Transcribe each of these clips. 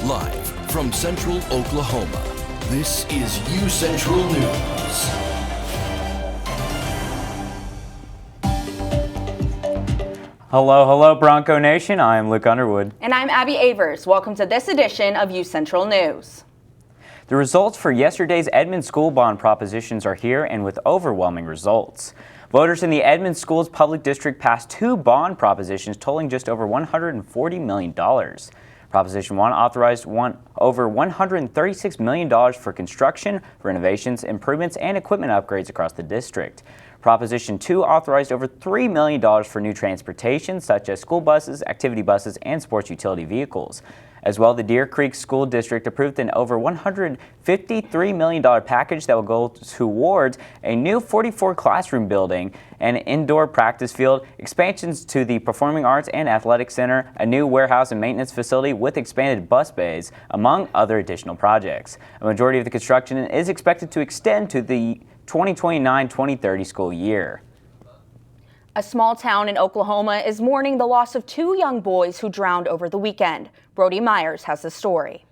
Live from Central Oklahoma, this is UCentral News. Hello, Bronco Nation. I am Luke Underwood. And I'm Abby Avers. Welcome to this edition of UCentral News. The results for yesterday's Edmond school bond propositions are here, and with overwhelming results. Voters in the Edmond Schools Public District passed two bond propositions totaling just over $140 million. Proposition 1 authorized over $136 million for construction, renovations, improvements, and equipment upgrades across the district. Proposition 2 authorized over $3 million for new transportation, such as school buses, activity buses, and sports utility vehicles. As well, the Deer Creek School District approved an over $153 million package that will go towards a new 44 classroom building, an indoor practice field, expansions to the Performing Arts and Athletic Center, a new warehouse and maintenance facility with expanded bus bays, among other additional projects. A majority of the construction is expected to extend to the 2029-2030 school year. A small town in Oklahoma is mourning the loss of two young boys who drowned over the weekend. Brody Myers has the story.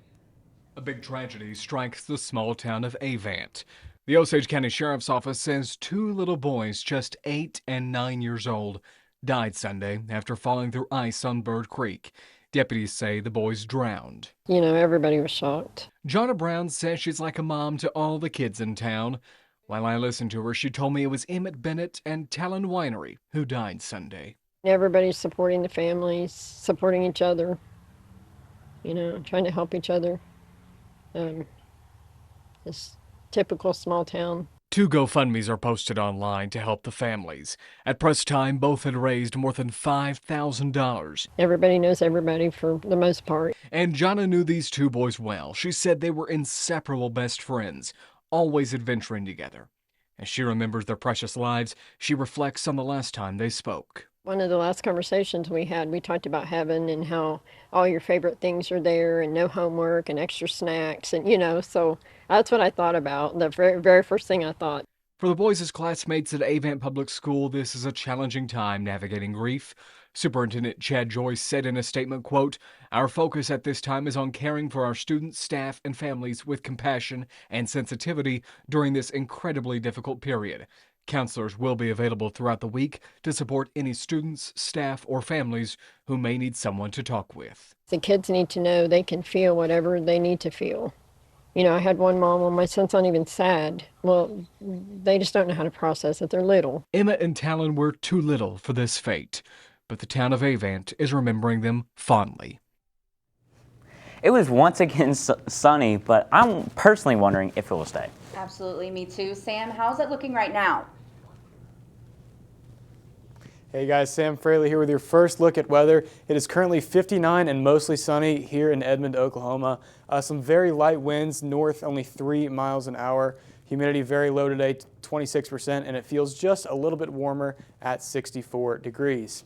A big tragedy strikes the small town of Avant. The Osage County Sheriff's Office says two little boys, just 8 and 9 years old, died Sunday after falling through ice on Bird Creek. Deputies say the boys drowned. You know, everybody was shocked. Jonna Brown says she's like a mom to all the kids in town. While I listened to her, she told me it was Emmett Bennett and Talon Winery who died Sunday. Everybody's supporting the families, supporting each other, you know, trying to help each other. It's typical small town. Two GoFundMes are posted online to help the families. At press time, both had raised more than $5,000. Everybody knows everybody for the most part. And Jonna knew these two boys well. She said they were inseparable best friends, always adventuring together. As she remembers their precious lives, she reflects on the last time they spoke. One of the last conversations we had, we talked about heaven and how all your favorite things are there and no homework and extra snacks. And, you know, so that's what I thought about, the very first thing I thought. For the boys' classmates at Avant Public School, this is a challenging time navigating grief. Superintendent Chad Joyce said in a statement, quote, "Our focus at this time is on caring for our students, staff, and families with compassion and sensitivity during this incredibly difficult period. Counselors will be available throughout the week to support any students, staff, or families who may need someone to talk with." The kids need to know they can feel whatever they need to feel. You know, I had one mom, well, my son's not even sad. Well, they just don't know how to process it. They're little. Emma and Talon were too little for this fate, but the town of Avant is remembering them fondly. It was once again sunny, but I'm personally wondering if it will stay. Absolutely, me too. Sam, how's it looking right now? Hey guys, Sam Fraley here with your first look at weather. It is currently 59 and mostly sunny here in Edmond, Oklahoma. Some very light winds, north only 3 miles an hour. Humidity very low today, 26%, and it feels just a little bit warmer at 64 degrees.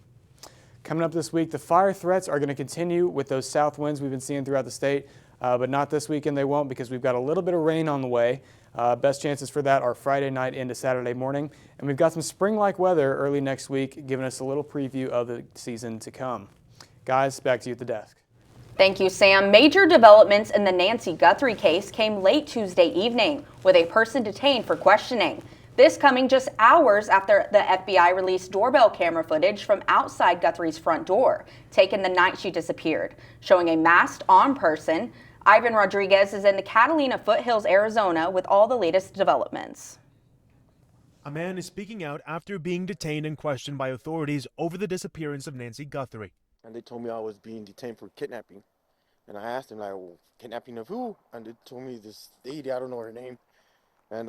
Coming up this week, the fire threats are going to continue with those south winds we've been seeing throughout the state, but not this weekend they won't, because we've got a little bit of rain on the way. Best chances for that are Friday night into Saturday morning, and we've got some spring-like weather early next week, giving us a little preview of the season to come. Guys, back to you at the desk. Thank you, Sam. Major developments in the Nancy Guthrie case came late Tuesday evening, with a person detained for questioning. This coming just hours after the FBI released doorbell camera footage from outside Guthrie's front door, taken the night she disappeared, showing a masked armed person. Ivan Rodriguez is in the Catalina Foothills, Arizona, with all the latest developments. A man is speaking out after being detained and questioned by authorities over the disappearance of Nancy Guthrie. And they told me I was being detained for kidnapping. And I asked them, like, well, kidnapping of who? And they told me this lady, I don't know her name. And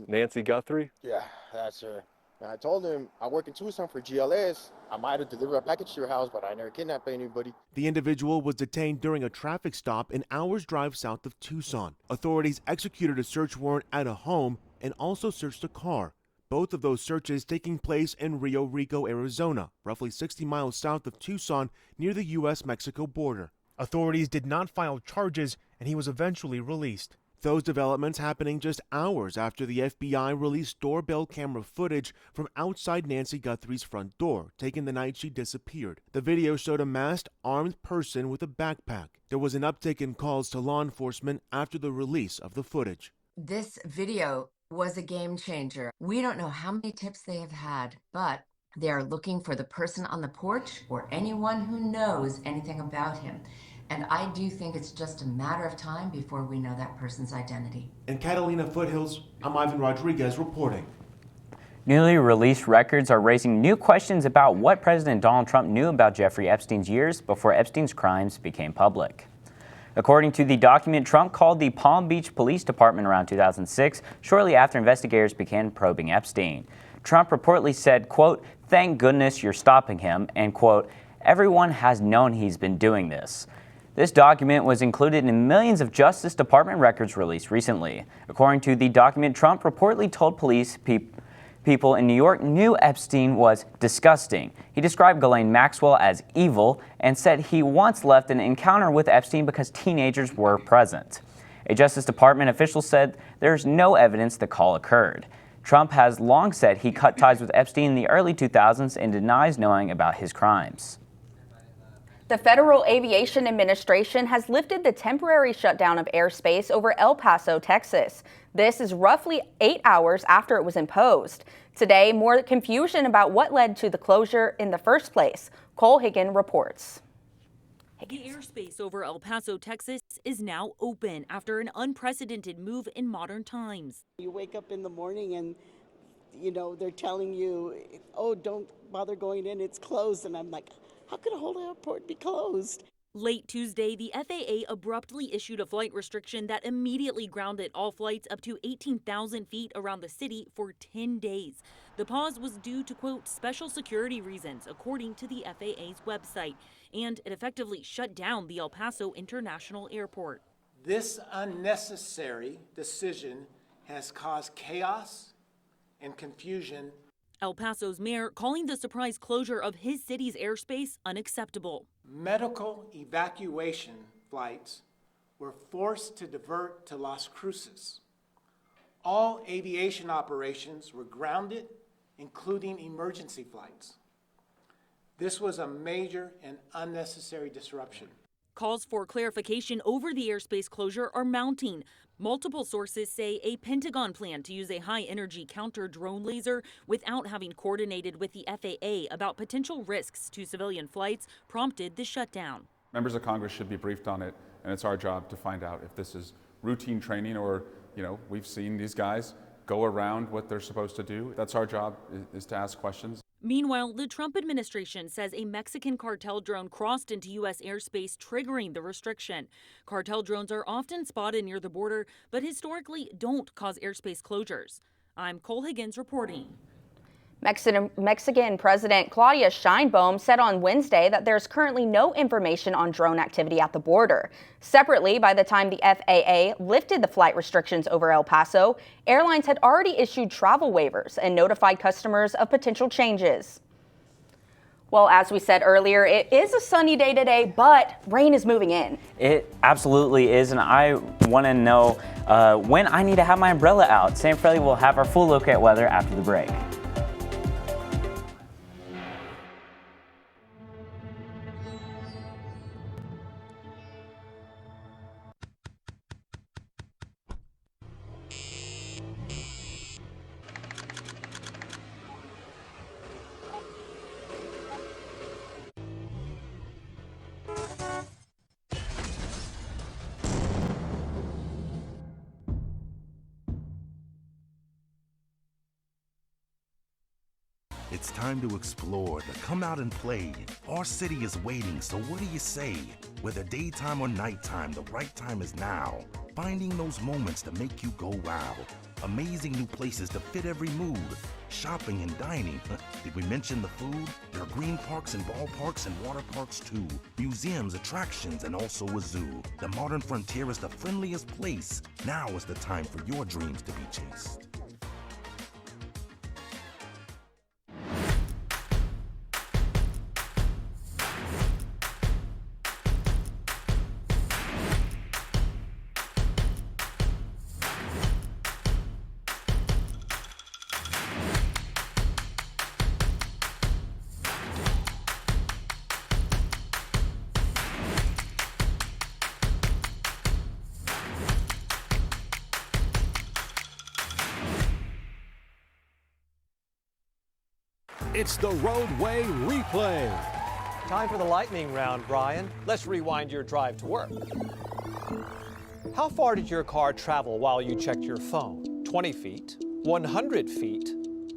Nancy Guthrie? Yeah, that's her. And I told him I work in Tucson for GLS. I might have delivered a package to your house, but I never kidnapped anybody. The individual was detained during a traffic stop an hour's drive south of Tucson. Authorities executed a search warrant at a home and also searched a car. Both of those searches taking place in Rio Rico, Arizona, roughly 60 miles south of Tucson, near the U.S.-Mexico border. Authorities did not file charges, and he was eventually released. Those developments happening just hours after the FBI released doorbell camera footage from outside Nancy Guthrie's front door, taken the night she disappeared. The video showed a masked, armed person with a backpack. There was an uptick in calls to law enforcement after the release of the footage. This video was a game changer. We don't know how many tips they have had, but they are looking for the person on the porch or anyone who knows anything about him. And I do think it's just a matter of time before we know that person's identity. In Catalina Foothills, I'm Ivan Rodriguez reporting. Newly released records are raising new questions about what President Donald Trump knew about Jeffrey Epstein's years before Epstein's crimes became public. According to the document, Trump called the Palm Beach Police Department around 2006, shortly after investigators began probing Epstein. Trump reportedly said, quote, "Thank goodness you're stopping him," and quote, "Everyone has known he's been doing this." This document was included in millions of Justice Department records released recently. According to the document, Trump reportedly told police people in New York knew Epstein was disgusting. He described Ghislaine Maxwell as evil and said he once left an encounter with Epstein because teenagers were present. A Justice Department official said there's no evidence the call occurred. Trump has long said he cut ties with Epstein in the early 2000s and denies knowing about his crimes. The Federal Aviation Administration has lifted the temporary shutdown of airspace over El Paso, Texas. This is roughly 8 hours after it was imposed. Today, more confusion about what led to the closure in the first place. Cole Higgin reports. The airspace over El Paso, Texas is now open after an unprecedented move in modern times. You wake up in the morning and, they're telling you, oh, don't bother going in, it's closed. And I'm like, how could a whole airport be closed? Late Tuesday, the FAA abruptly issued a flight restriction that immediately grounded all flights up to 18,000 feet around the city for 10 days. The pause was due to, quote, special security reasons, according to the FAA's website, and it effectively shut down the El Paso International Airport. This unnecessary decision has caused chaos and confusion. El Paso's mayor calling the surprise closure of his city's airspace unacceptable. Medical evacuation flights were forced to divert to Las Cruces. All aviation operations were grounded, including emergency flights. This was a major and unnecessary disruption. Calls for clarification over the airspace closure are mounting. Multiple sources say a Pentagon plan to use a high-energy counter-drone laser without having coordinated with the FAA about potential risks to civilian flights prompted the shutdown. Members of Congress should be briefed on it, and it's our job to find out if this is routine training or, we've seen these guys go around what they're supposed to do. That's our job, is to ask questions. Meanwhile, the Trump administration says a Mexican cartel drone crossed into U.S. airspace, triggering the restriction. Cartel drones are often spotted near the border, but historically don't cause airspace closures. I'm Cole Higgins reporting. Mexican President Claudia Sheinbaum said on Wednesday that there's currently no information on drone activity at the border. Separately, by the time the FAA lifted the flight restrictions over El Paso, airlines had already issued travel waivers and notified customers of potential changes. Well, as we said earlier, it is a sunny day today, but rain is moving in. It absolutely is, and I want to know when I need to have my umbrella out. Sam Fraley will have our full look at weather after the break. It's time to explore, to come out and play. Our city is waiting, so what do you say? Whether daytime or nighttime, the right time is now. Finding those moments to make you go wow. Amazing new places to fit every mood. Shopping and dining. Did we mention the food? There are green parks and ballparks and water parks too. Museums, attractions, and also a zoo. The modern frontier is the friendliest place. Now is the time for your dreams to be chased. It's the Roadway Replay. Time for the lightning round, Brian. Let's rewind your drive to work. How far did your car travel while you checked your phone? 20 feet, 100 feet,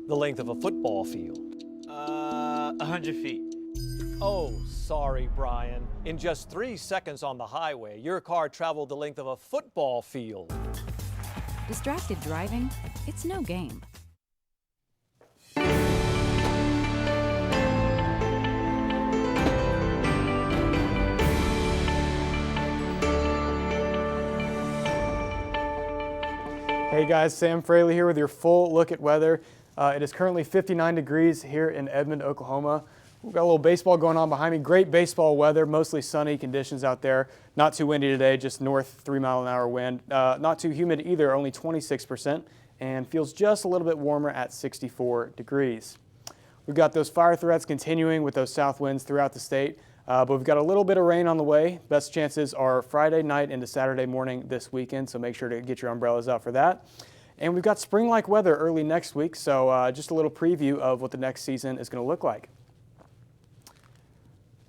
the length of a football field? 100 feet. Oh, sorry, Brian. In just 3 seconds on the highway, your car traveled the length of a football field. Distracted driving? It's no game. Hey guys, Sam Fraley here with your full look at weather. It is currently 59 degrees here in Edmond, Oklahoma. We've got a little baseball going on behind me. Great baseball weather, mostly sunny conditions out there. Not too windy today, just north 3-mile-an-hour wind. Not too humid either, only 26%, and feels just a little bit warmer at 64 degrees. We've got those fire threats continuing with those south winds throughout the state, but we've got a little bit of rain on the way. Best chances are Friday night into Saturday morning this weekend, so make sure to get your umbrellas out for that. And we've got spring-like weather early next week, so just a little preview of what the next season is going to look like.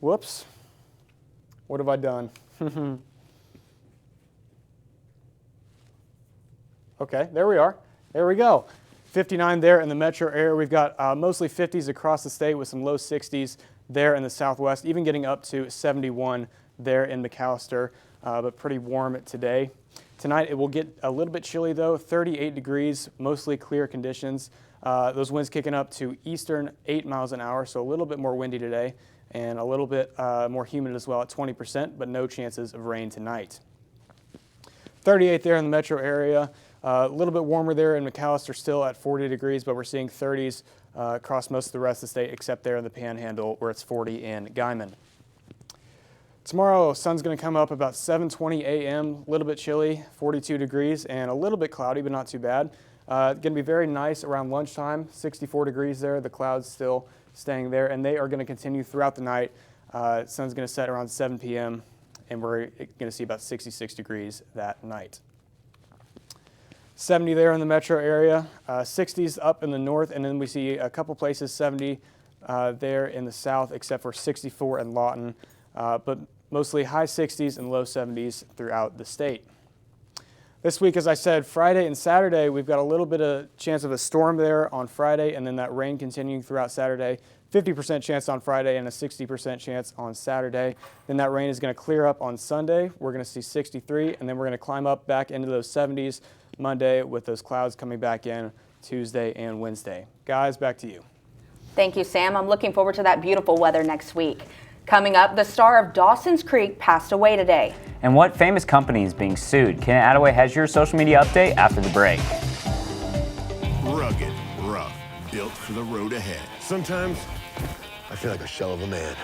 Whoops. What have I done? Okay, there we are. There we go. 59 there in the metro area. We've got mostly 50s across the state with some low 60s there in the southwest, even getting up to 71 there in McAllister, but pretty warm today. Tonight it will get a little bit chilly though, 38 degrees, mostly clear conditions. Those winds kicking up to eastern 8 miles an hour, so a little bit more windy today and a little bit more humid as well at 20%, but no chances of rain tonight. 38 there in the metro area. A little bit warmer there in McAllister, still at 40 degrees, but we're seeing 30s across most of the rest of the state except there in the Panhandle where it's 40 in Guyman. Tomorrow, sun's going to come up about 7:20 a.m., a little bit chilly, 42 degrees, and a little bit cloudy, but not too bad. Going to be very nice around lunchtime, 64 degrees there, the clouds still staying there, and they are going to continue throughout the night. Sun's going to set around 7 p.m., and we're going to see about 66 degrees that night. 70 there in the metro area, 60s up in the north, and then we see a couple places 70 there in the south, except for 64 in Lawton, but mostly high 60s and low 70s throughout the state. This week, as I said, Friday and Saturday, we've got a little bit of chance of a storm there on Friday, and then that rain continuing throughout Saturday. 50% chance on Friday and a 60% chance on Saturday. Then that rain is going to clear up on Sunday. We're going to see 63, and then we're going to climb up back into those 70s Monday with those clouds coming back in Tuesday and Wednesday. Guys, back to you. Thank you, Sam. I'm looking forward to that beautiful weather next week. Coming up, the star of Dawson's Creek passed away today. And what famous company is being sued? Ken Attaway has your social media update after the break. Rugged, rough, built for the road ahead. Sometimes I feel like a shell of a man.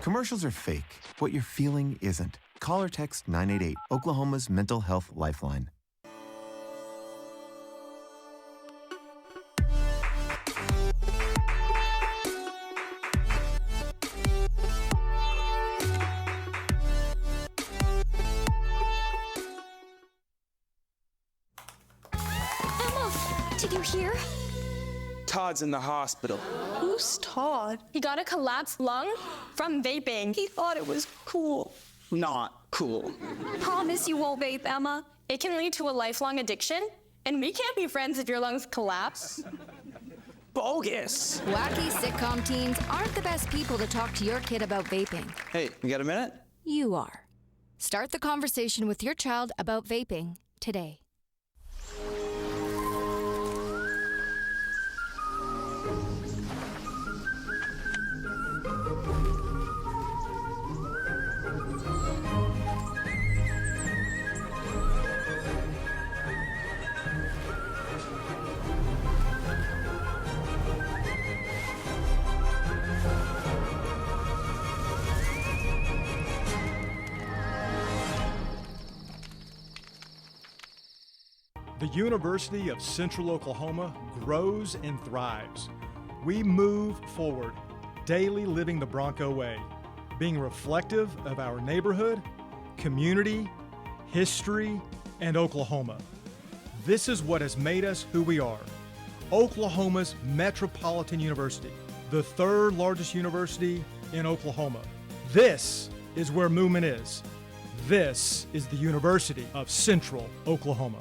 Commercials are fake. What you're feeling isn't. Call or text 988, Oklahoma's mental health lifeline. Did you hear? Todd's in the hospital. Who's Todd? He got a collapsed lung from vaping. He thought it was cool. Not cool. Promise you won't vape, Emma. It can lead to a lifelong addiction, and we can't be friends if your lungs collapse. Bogus. Wacky sitcom teens aren't the best people to talk to your kid about vaping. Hey, you got a minute? You are. Start the conversation with your child about vaping today. The University of Central Oklahoma grows and thrives. We move forward, daily living the Bronco way, being reflective of our neighborhood, community, history, and Oklahoma. This is what has made us who we are. Oklahoma's Metropolitan University, the third largest university in Oklahoma. This is where movement is. This is the University of Central Oklahoma.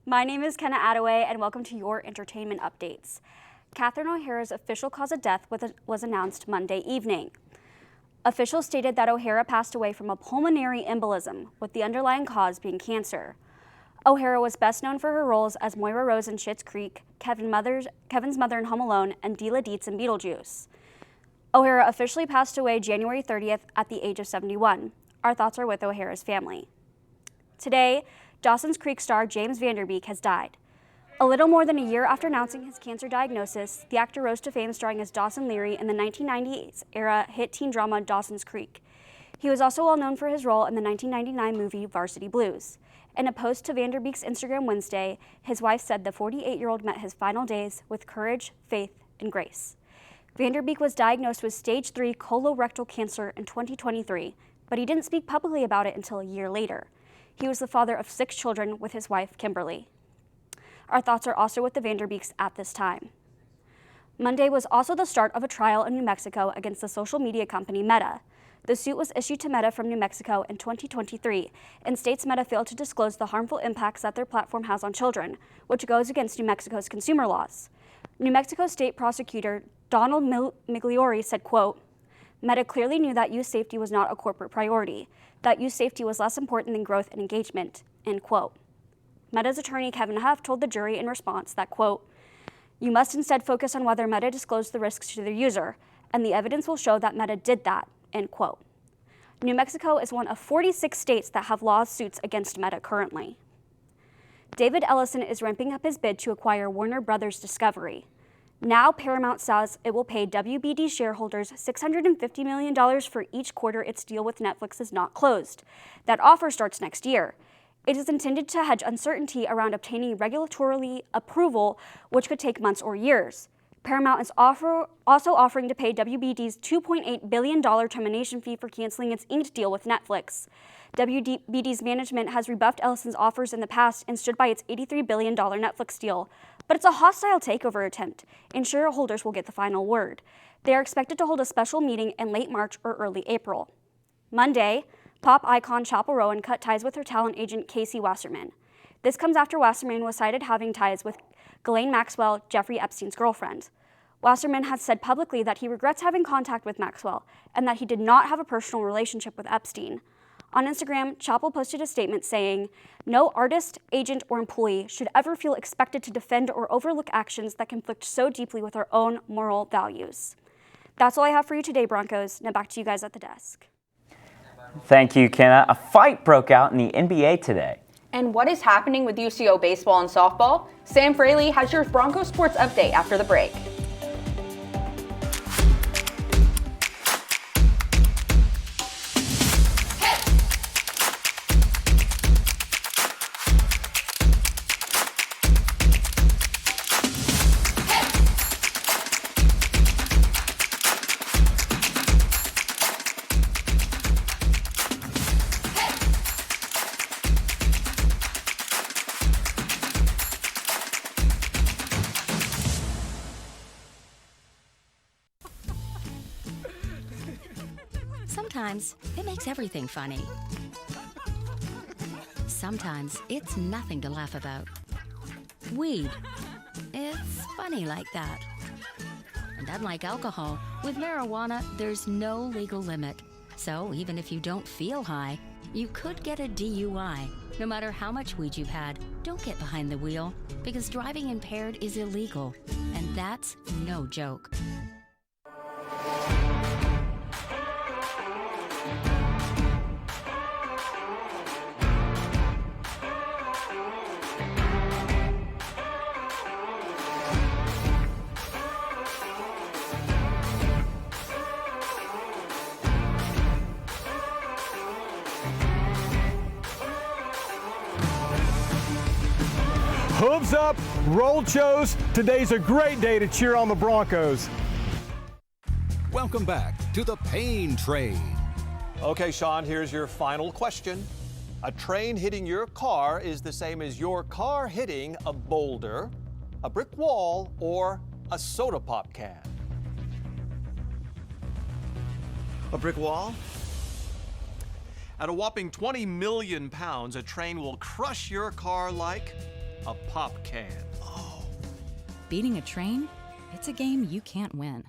My name is Kenna Attaway, and welcome to your entertainment updates. Catherine O'Hara's official cause of death was announced Monday evening. Officials stated that O'Hara passed away from a pulmonary embolism, with the underlying cause being cancer. O'Hara was best known for her roles as Moira Rose in Schitt's Creek, Kevin's mother in Home Alone, and Deela Dietz in Beetlejuice. O'Hara officially passed away January 30th at the age of 71. Our thoughts are with O'Hara's family. Today, Dawson's Creek star James Van Der Beek has died. A little more than a year after announcing his cancer diagnosis, the actor rose to fame starring as Dawson Leary in the 1990s-era hit teen drama Dawson's Creek. He was also well known for his role in the 1999 movie Varsity Blues. In a post to Van Der Beek's Instagram Wednesday, his wife said the 48-year-old met his final days with courage, faith, and grace. Van Der Beek was diagnosed with stage 3 colorectal cancer in 2023, but he didn't speak publicly about it until a year later. He was the father of 6 children with his wife, Kimberly. Our thoughts are also with the Van Der Beeks at this time. Monday was also the start of a trial in New Mexico against the social media company Meta. The suit was issued to Meta from New Mexico in 2023 and states Meta failed to disclose the harmful impacts that their platform has on children, which goes against New Mexico's consumer laws. New Mexico State Prosecutor Donald Migliori said, quote, Meta clearly knew that youth safety was not a corporate priority, that youth safety was less important than growth and engagement, end quote. Meta's attorney Kevin Huff told the jury in response that, quote, you must instead focus on whether Meta disclosed the risks to their user, and the evidence will show that Meta did that, end quote. New Mexico is one of 46 states that have lawsuits against Meta currently. David Ellison is ramping up his bid to acquire Warner Brothers Discovery. Now Paramount says it will pay WBD shareholders $650 million for each quarter its deal with Netflix is not closed. That offer starts next year. It is intended to hedge uncertainty around obtaining regulatory approval, which could take months or years. Paramount is also offering to pay WBD's $2.8 billion termination fee for canceling its inked deal with Netflix. WBD's management has rebuffed Ellison's offers in the past and stood by its $83 billion Netflix deal. But it's a hostile takeover attempt, and shareholders will get the final word. They are expected to hold a special meeting in late March or early April. Monday, pop icon Chappell Rowan cut ties with her talent agent Casey Wasserman. This comes after Wasserman was cited having ties with Ghislaine Maxwell, Jeffrey Epstein's girlfriend. Wasserman has said publicly that he regrets having contact with Maxwell and that he did not have a personal relationship with Epstein. On Instagram, Chappell posted a statement saying, no artist, agent, or employee should ever feel expected to defend or overlook actions that conflict so deeply with our own moral values. That's all I have for you today, Broncos. Now back to you guys at the desk. Thank you, Kenna. A fight broke out in the NBA today. And what is happening with UCO baseball and softball? Sam Fraley has your Broncos sports update after the break. Sometimes it makes everything funny. Sometimes it's nothing to laugh about. Weed. It's funny like that. And unlike alcohol, with marijuana, there's no legal limit. So even if you don't feel high, you could get a DUI. No matter how much weed you've had, don't get behind the wheel, because driving impaired is illegal. And that's no joke. Hooves up, roll Chos. Today's a great day to cheer on the Broncos. Welcome back to the Pain Train. Okay, Sean, here's your final question. A train hitting your car is the same as your car hitting a boulder, a brick wall, or a soda pop can. A brick wall? At a whopping 20 million pounds, a train will crush your car like a pop can. Beating a train? It's a game you can't win.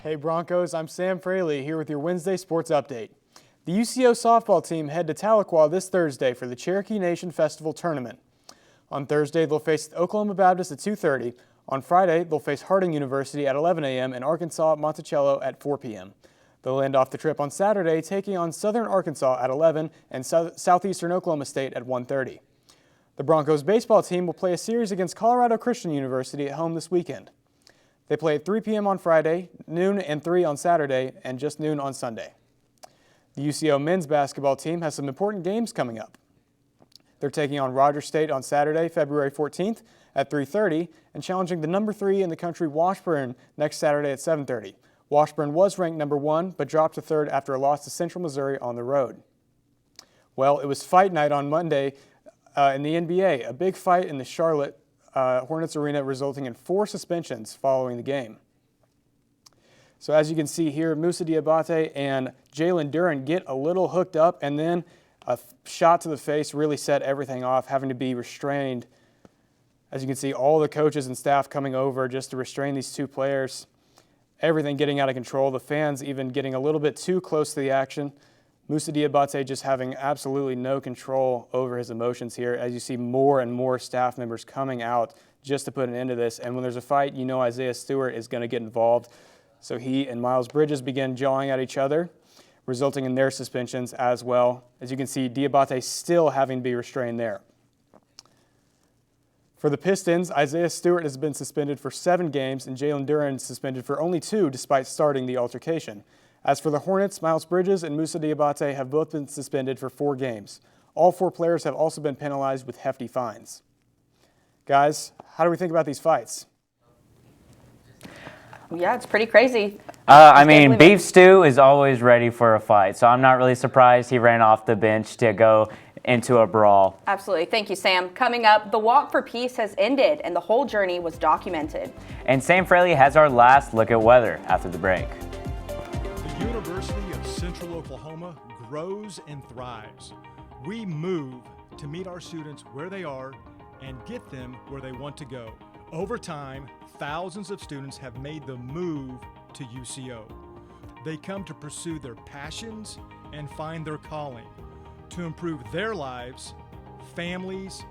Hey Broncos, I'm Sam Fraley here with your Wednesday Sports Update. The UCO softball team head to Tahlequah this Thursday for the Cherokee Nation Festival Tournament. On Thursday, they'll face Oklahoma Baptist at 2:30. On Friday, they'll face Harding University at 11 a.m. and Arkansas Monticello at 4 p.m. They'll end off the trip on Saturday, taking on Southern Arkansas at 11 and Southeastern Oklahoma State at 1:30. The Broncos baseball team will play a series against Colorado Christian University at home this weekend. They play at 3 p.m. on Friday, noon and 3 on Saturday, and just noon on Sunday. The UCO men's basketball team has some important games coming up. They're taking on Rogers State on Saturday, February 14th at 3:30 and challenging the number 3 in the country Washburn next Saturday at 7:30. Washburn was ranked number 1 but dropped to 3rd after a loss to Central Missouri on the road. Well, it was fight night on Monday in the NBA, a big fight in the Charlotte Hornets Arena resulting in 4 suspensions following the game. So as you can see here, Moussa Diabate and Jalen Duren get a little hooked up, and then a shot to the face really set everything off, having to be restrained. As you can see, all the coaches and staff coming over just to restrain these two players. Everything getting out of control, the fans even getting a little bit too close to the action. Moussa Diabate just having absolutely no control over his emotions here, as you see more and more staff members coming out just to put an end to this. And when there's a fight, you know Isaiah Stewart is going to get involved. So he and Miles Bridges begin jawing at each other, resulting in their suspensions as well. As you can see, Diabate still having to be restrained there. For the Pistons, Isaiah Stewart has been suspended for 7 games and Jalen Duren suspended for only 2 despite starting the altercation. As for the Hornets, Miles Bridges and Moussa Diabate have both been suspended for 4 games. All 4 players have also been penalized with hefty fines. Guys, how do we think about these fights? Yeah, it's pretty crazy. I mean, Beef Stew is always ready for a fight, so I'm not really surprised he ran off the bench to go into a brawl. Absolutely. Thank you, Sam. Coming up, the Walk for Peace has ended and the whole journey was documented. And Sam Fraley has our last look at weather after the break. The University of Central Oklahoma grows and thrives. We move to meet our students where they are and get them where they want to go. Over time, thousands of students have made the move to UCO. They come to pursue their passions and find their calling, to improve their lives, families,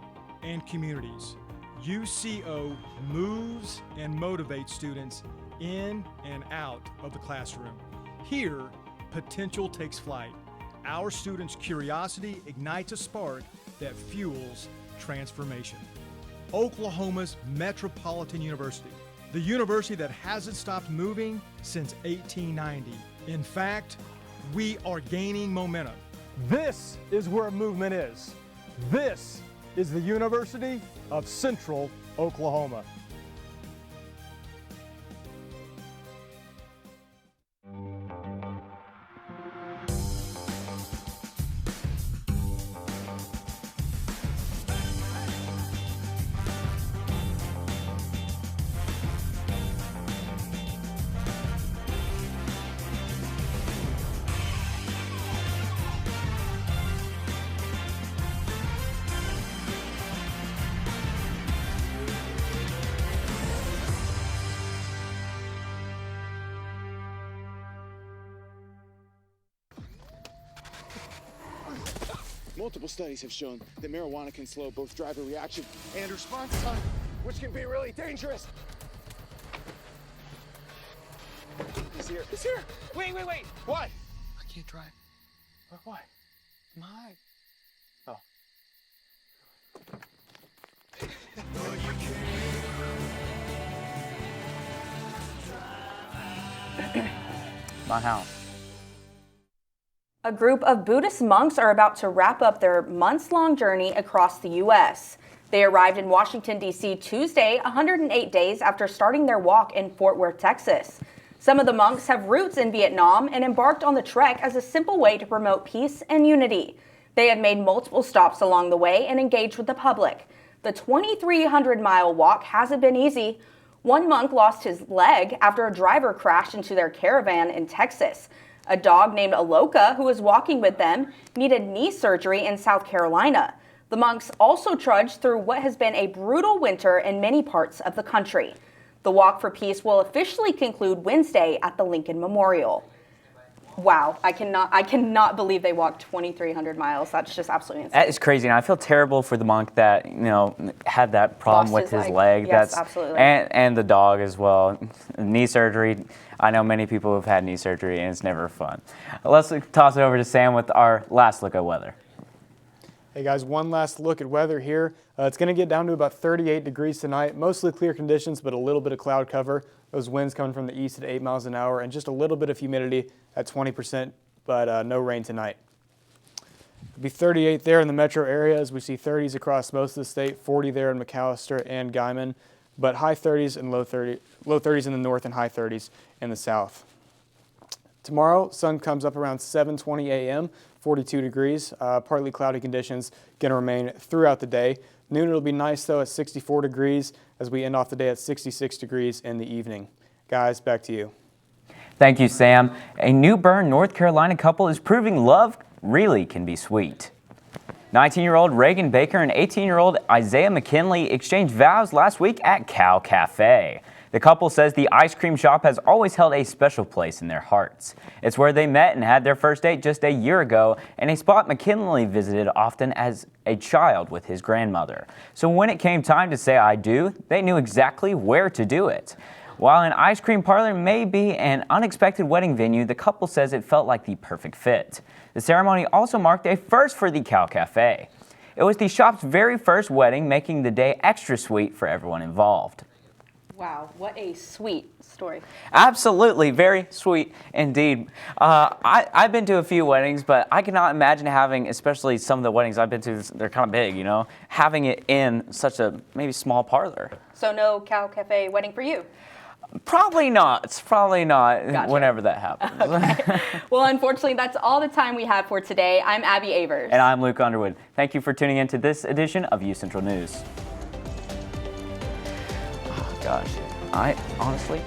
and communities. UCO moves and motivates students in and out of the classroom. Here, potential takes flight. Our students' curiosity ignites a spark that fuels transformation. Oklahoma's Metropolitan University, the university that hasn't stopped moving since 1890. In fact, we are gaining momentum. This is where movement is. This is the University of Central Oklahoma. Multiple studies have shown that marijuana can slow both driver reaction and response time, which can be really dangerous. He's here. He's here. Wait. What? I can't drive. Why? My. Oh. my house. A group of Buddhist monks are about to wrap up their months-long journey across the U.S. They arrived in Washington, D.C. Tuesday, 108 days after starting their walk in Fort Worth, Texas. Some of the monks have roots in Vietnam and embarked on the trek as a simple way to promote peace and unity. They have made multiple stops along the way and engaged with the public. The 2,300-mile walk hasn't been easy. One monk lost his leg after a driver crashed into their caravan in Texas. A dog named Aloka, who was walking with them, needed knee surgery in South Carolina. The monks also trudged through what has been a brutal winter in many parts of the country. The Walk for Peace will officially conclude Wednesday at the Lincoln Memorial. Wow, I cannot believe they walked 2,300 miles. That's just absolutely insane. That is crazy, and I feel terrible for the monk that had that problem with his leg. Yes, absolutely. And the dog as well. Knee surgery. I know many people who've had knee surgery, and it's never fun. Let's toss it over to Sam with our last look at weather. Hey guys, one last look at weather here. It's going to get down to about 38 degrees tonight. Mostly clear conditions, but a little bit of cloud cover. Those winds coming from the east at 8 miles an hour, and just a little bit of humidity at 20%, but no rain tonight. It'll be 38 there in the metro area as we see 30s across most of the state, 40 there in McAllister and Guyman, but high 30s and low 30s in the north and high 30s in the south. Tomorrow, sun comes up around 7:20 a.m., 42 degrees. Partly cloudy conditions going to remain throughout the day. Noon it'll be nice though at 64 degrees as we end off the day at 66 degrees in the evening. Guys, back to you. Thank you, Sam. A New Bern, North Carolina couple is proving love really can be sweet. 19-year-old Reagan Baker and 18-year-old Isaiah McKinley exchanged vows last week at Cal Cafe. The couple says the ice cream shop has always held a special place in their hearts. It's where they met and had their first date just a year ago, and a spot McKinley visited often as a child with his grandmother. So when it came time to say I do, they knew exactly where to do it. While an ice cream parlor may be an unexpected wedding venue, the couple says it felt like the perfect fit. The ceremony also marked a first for the Cal Cafe. It was the shop's very first wedding, making the day extra sweet for everyone involved. Wow, what a sweet story. Absolutely, very sweet indeed. I've been to a few weddings, but I cannot imagine having, especially some of the weddings I've been to, they're kind of big, you know, having it in such a maybe small parlor. So no Cal Cafe wedding for you? Probably not. It's probably not. Gotcha. Whenever that happens. Okay. Well, unfortunately, that's all the time we have for today. I'm Abby Avers. And I'm Luke Underwood. Thank you for tuning in to this edition of UCentral News. Oh, gosh. I honestly